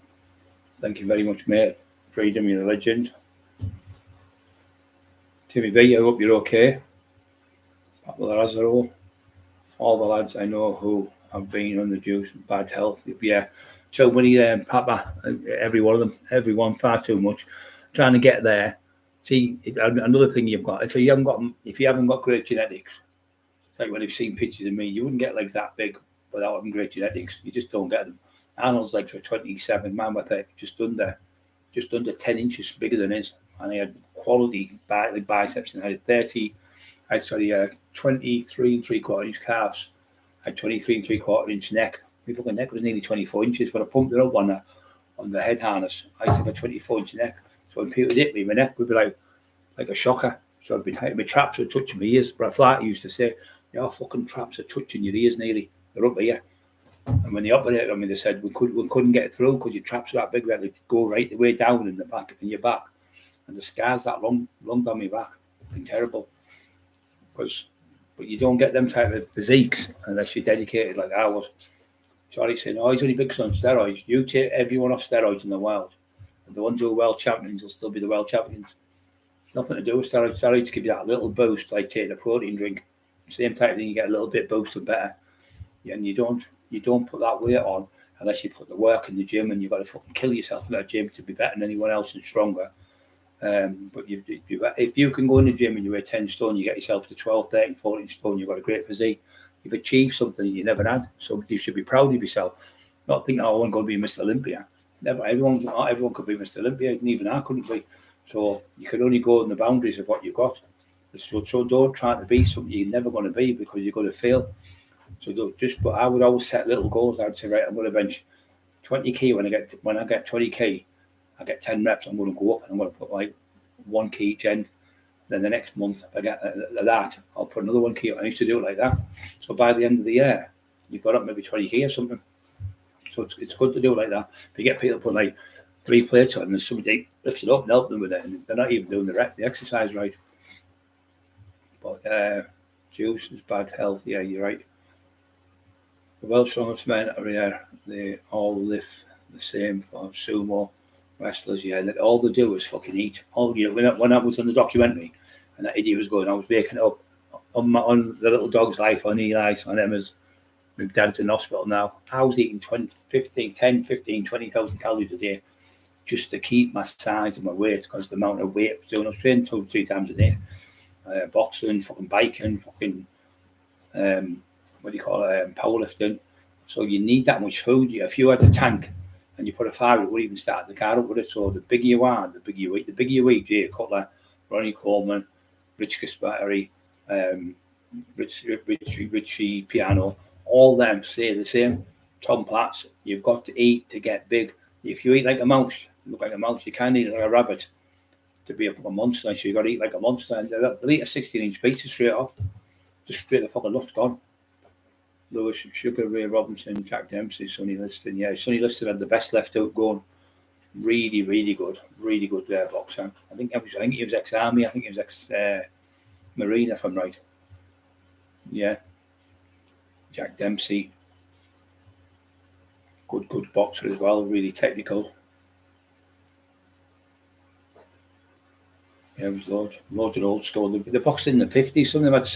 very much, mate. Freedom, you're a legend. Timmy B, I hope you're okay. Papa Lazaro, all the lads I know who have been on the juice, bad health. Yeah, so many Papa, every one of them, everyone far too much, trying to get there. See, another thing you've got, if you haven't got great genetics, it's like when you've seen pictures of me, you wouldn't get like that big without having great genetics. You just don't get them. Arnold's like for 27, man with it, just under 10 inches bigger than his, and he had quality biceps, and I had 23 3/4 inch calves. I had 23 3/4 inch neck. My fucking neck was nearly 24 inches, but I pumped it up on the head harness. I had a 24-inch neck. So when people hit me, my neck would be like a shocker. So I'd be tight. My traps were touching my ears. But Flaherty used to say, your fucking traps are touching your ears nearly. They're up here. And when they operated on me, they said we couldn't get through because your traps were that big. We had to go right the way down in the back, in your back. And the scars that long down my back. It's been terrible. But you don't get them type of physiques unless you're dedicated like I was. Sorry, saying, oh, he's only big on steroids. You take everyone off steroids in the world, and the ones who are world champions will still be the world champions. It's nothing to do with steroids. Steroids give you that little boost, like taking a protein drink. Same type of thing, you get a little bit boosted better. Yeah, and you don't put that weight on unless you put the work in the gym, and you've got to fucking kill yourself in that gym to be better than anyone else and stronger. But if you can go in the gym and you weigh 10 stone, you get yourself to 12, 13, 14 stone, you've got a great physique. You've achieved something you never had. So you should be proud of yourself. Not thinking, oh, I want to go be Mr. Olympia. Not everyone could be Mr. Olympia, and even I couldn't be. So you can only go in the boundaries of what you've got. So don't try to be something you're never going to be because you're going to fail. So but I would always set little goals. I'd say, right, I'm going to bench 20k when I get 20k. I get 10 reps, I'm going to go up and I'm going to put like 1 key each end. Then the next month, if I get that, I'll put another 1 key. I used to do it like that. So by the end of the year, you've got up maybe 20 key or something. So it's good to do it like that. If you get people put like 3 plates on and somebody lifts it up and help them with it, and they're not even doing the exercise right. But juice is bad health. Yeah, you're right. The world's strongest men are here. They all lift the same for sumo. wrestlers, yeah, that all they do is fucking eat. All when I was on the documentary, and that idiot was going, I was waking up on the little dog's life on Eli's on Emma's. My dad's in hospital now. I was eating 20,000 calories a day just to keep my size and my weight because the amount of weight I was doing. I was training 2 or 3 times a day, boxing, fucking biking, fucking what do you call it, powerlifting. So you need that much food. If you had a tank and you put a fire, it would even start the car up with it. So the bigger you are, the bigger you eat. The bigger you eat, Jay Cutler, Ronnie Coleman, Rich Gasparri, Richie Piano, all them say the same. Tom Platts, you've got to eat to get big. If you eat like a mouse, look like a mouse, you can't eat like a rabbit to be a fucking monster. So you've got to eat like a monster. And they'll eat a 16-inch pizza straight off. Just straight the fucking looks gone. Lewis Sugar, Ray Robinson, Jack Dempsey, Sonny Liston. Yeah, Sonny Liston had the best left out going. Really, really good boxer. I think he was ex-army. I think he was ex-marine, if I'm right. Yeah. Jack Dempsey. Good boxer as well. Really technical. Yeah, it was loads of old school. They boxed in the 50s. Some of them had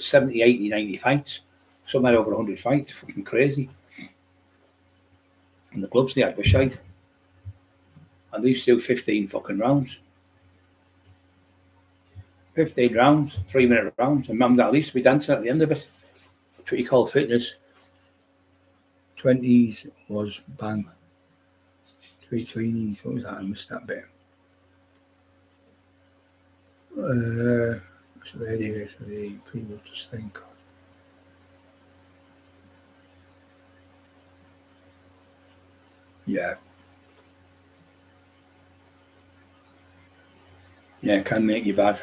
70, 80, 90 fights. Some had over 100 fights. Fucking crazy. And the gloves they had were shite. And they used to do 15 fucking rounds. 15 rounds, 3-minute rounds. And Mum Dad used to be dancing at the end of it. That's what you call fitness. 20s was bang. 320s, what was that? I missed that bit. So the people just think. Yeah. Yeah, it can make you bad.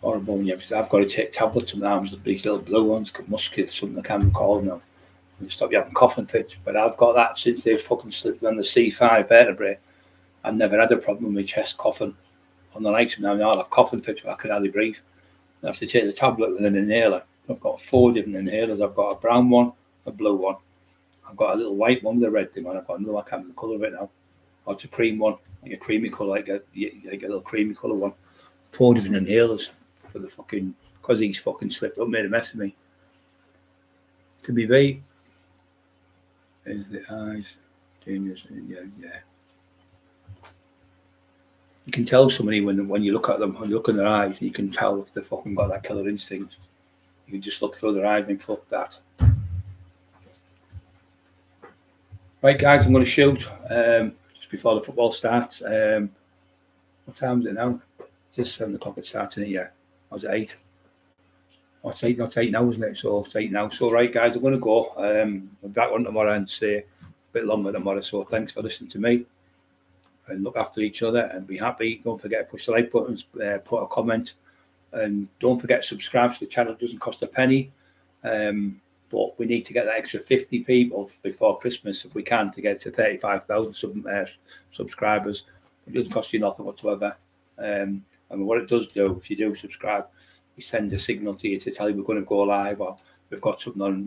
Horrible when I've got to take tablets sometimes, these little blue ones, musket, something I can't recall now. And stop you having coughing fits. But I've got that since they've fucking slipped on the C5 vertebrae. I've never had a problem with chest coughing. On the nights now, I'll have coughing fits, but I can hardly breathe. I have to take the tablet with an inhaler. I've got 4 different inhalers. I've got a brown one, a blue one. I've got a little white one with a red thing on. I've got another, I can't remember the colour of it now. Or it's a cream one, like a creamy colour, like a little creamy colour one. 4 different inhalers for the fucking, because he's fucking slipped up, made a mess of me. To be vague is the eyes, dangerous, yeah. You can tell somebody when you look at them, when you look in their eyes, you can tell if they've fucking got that killer instinct. You can just look through their eyes and think, fuck that. Right, guys, I'm going to shoot just before the football starts. What time is it now? Just 7 o'clock it starts, isn't it? Yeah. Or was it 8? Oh, it's 8, not 8 now, isn't it? So it's 8 now. So, right, guys, I'm going to go. I'm back on tomorrow and say a bit longer tomorrow. So thanks for listening to me. And look after each other and be happy. Don't forget to push the like buttons, put a comment. And don't forget to subscribe to the channel. It doesn't cost a penny. But we need to get that extra 50 people before Christmas, if we can, to get to 35,000 subscribers. It doesn't cost you nothing whatsoever. And what it does do, if you do subscribe, we send a signal to you to tell you we're going to go live, or we've got something on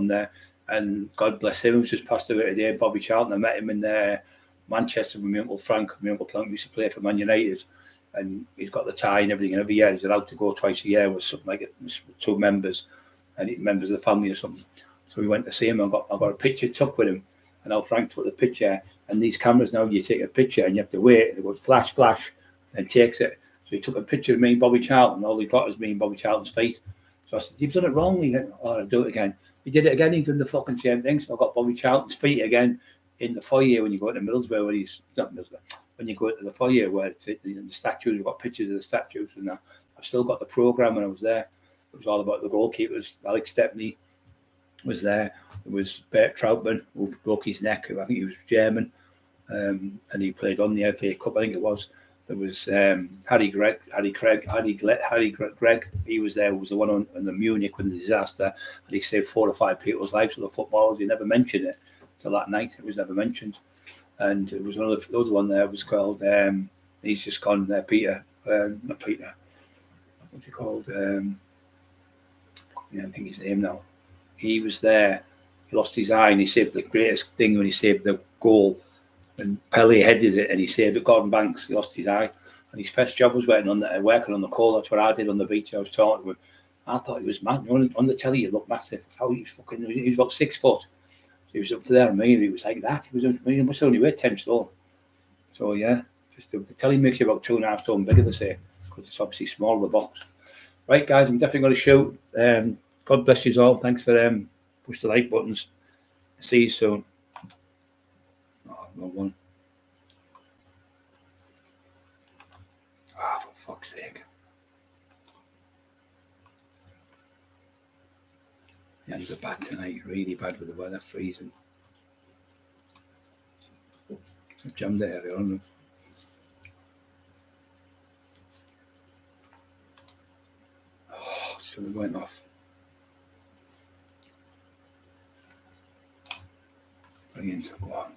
there. And God bless him, who's just passed away today, Bobby Charlton. I met him in Manchester with my Uncle Frank. My Uncle Frank used to play for Man United. And he's got the tie and everything. And every year he's allowed to go twice a year with something like it, 2 members, and members of the family or something. So we went to see him. I got a picture took with him, and Al Frank took the picture. And these cameras now, you take a picture and you have to wait. And it goes flash, and takes it. So he took a picture of me and Bobby Charlton. All he got was me and Bobby Charlton's feet. So I said, "You've done it wrong." He said, "Oh, I'll do it again." He did it again. He did the fucking same thing. So I got Bobby Charlton's feet again in the foyer when you go into Middlesbrough, where he's not Middlesbrough. When you go into the foyer where it's the statues, we've got pictures of the statues and that. I've still got the programme when I was there. It was all about the goalkeepers. Alex Stepney was there. There was Bert Troutman, who broke his neck. I think he was German, and he played on the FA Cup, I think it was. There was Harry Gregg. He was there. He was the one on the Munich when the disaster, and he saved 4 or 5 people's lives for the footballers. He never mentioned it till that night. It was never mentioned. And it was another one there was called, he's just gone there, Peter, not Peter, what's he called? I think his name now. He was there. he lost his eye and he saved the greatest thing when he saved the goal. And Pelé headed it and he saved it. Gordon Banks, he lost his eye. And his first job was working on the coal. That's what I did on the beach. I was talking to him. I thought he was mad. On the telly, he looked massive. How he was about 6 foot. So he was up to there. I mean, he was like that. He must only weigh 10 stone. So yeah, just the telly makes you about 2.5 stone bigger, they say, because it's obviously small, the box. Right, guys, I'm definitely going to shoot. God bless you all. Thanks for push the like buttons. See you soon. Oh, wrong one. Ah, for fuck's sake. Yeah, it's bad tonight. Really bad with the weather, freezing. I jammed it earlier on. Oh, so it went off. Brilliant. Go on.